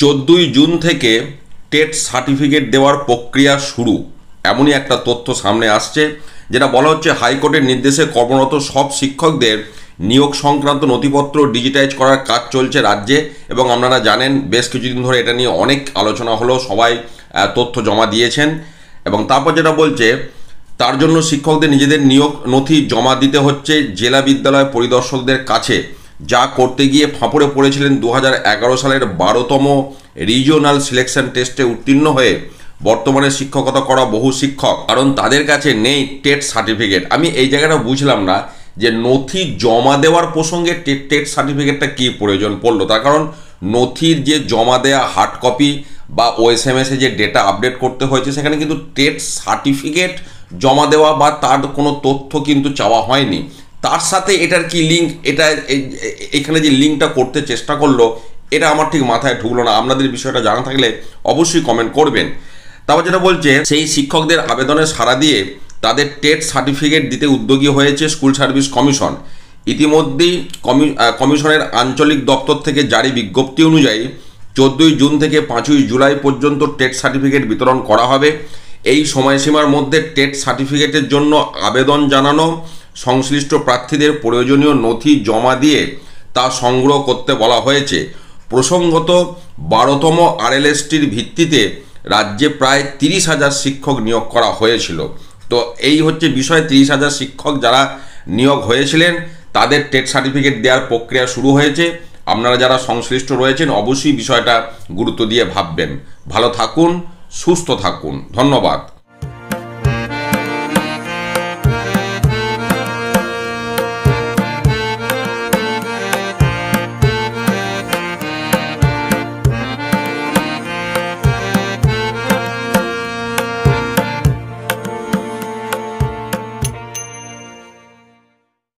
14 June থেকে TET certificate দেওয়ার প্রক্রিয়া শুরু, এমনই একটা তথ্য সামনে আসছে, যেটা বলা হচ্ছে হাইকোর্টের নির্দেশে কর্মরত সব শিক্ষকদের নিয়োগ সংক্রান্ত নথিপত্র ডিজিটাইজ করার কাজ চলছে রাজ্যে। এবং আপনারা জানেন বেশ কিছুদিন ধরে এটা নিয়ে অনেক আলোচনা হলো, সবাই তথ্য জমা দিয়েছেন। এবং তারপর যেটা বলছে, তার জন্য শিক্ষকদের নিজেদের নিয়োগ নথি জমা দিতে হচ্ছে জেলা বিদ্যালয় পরিদর্শকদের কাছে, যা করতে গিয়ে ফাঁপড়ে পড়েছিলেন 2011 সালের 12তম রিজিওনাল সিলেকশন টেস্টে উত্তীর্ণ হয়ে বর্তমানে শিক্ষকতা করা বহু শিক্ষক, কারণ তাদের কাছে নেই টেট সার্টিফিকেট। আমি এই জায়গাটা বুঝলাম না যে নথি জমা দেওয়ার প্রসঙ্গে টেট সার্টিফিকেটটা কী প্রয়োজন পড়লো। তার কারণ নথির যে জমা দেওয়া হার্ড কপি বা OSMS-এ যে ডেটা আপডেট করতে হয়েছে, সেখানে কিন্তু টেট সার্টিফিকেট জমা দেওয়া বা তার কোনো তথ্য কিন্তু চাওয়া হয়নি। তার সাথে এটার কি লিঙ্ক, এটা এখানে যে লিঙ্কটা করতে চেষ্টা করলো, এটা আমার ঠিক মাথায় ঢুকলো না। আপনাদের বিষয়টা জানা থাকলে অবশ্যই কমেন্ট করবেন। তারপর যেটা বলছে, সেই শিক্ষকদের আবেদনে সাড়া দিয়ে তাদের টেট সার্টিফিকেট দিতে উদ্যোগী হয়েছে স্কুল সার্ভিস কমিশন। ইতিমধ্যেই কমিশনের আঞ্চলিক দপ্তর থেকে জারি বিজ্ঞপ্তি অনুযায়ী 14 জুন থেকে 5 জুলাই পর্যন্ত টেট সার্টিফিকেট বিতরণ করা হবে। এই সময়সীমার মধ্যে টেট সার্টিফিকেটের জন্য আবেদন জানানো, সংশ্লিষ্ট প্রার্থীদের প্রয়োজনীয় নথি জমা দিয়ে তা সংগ্রহ করতে বলা হয়েছে। প্রসঙ্গত 12তম RLSTর ভিত্তিতে রাজ্যে প্রায় 30,000 শিক্ষক নিয়োগ করা হয়েছিল। তো এই হচ্ছে বিষয়, 30,000 শিক্ষক যারা নিয়োগ হয়েছিলেন তাদের টেট সার্টিফিকেট দেওয়ার প্রক্রিয়া শুরু হয়েছে। আপনারা যারা সংশ্লিষ্ট রয়েছেন অবশ্যই বিষয়টা গুরুত্ব দিয়ে ভাববেন। ভালো থাকুন, সুস্থ থাকুন, ধন্যবাদ।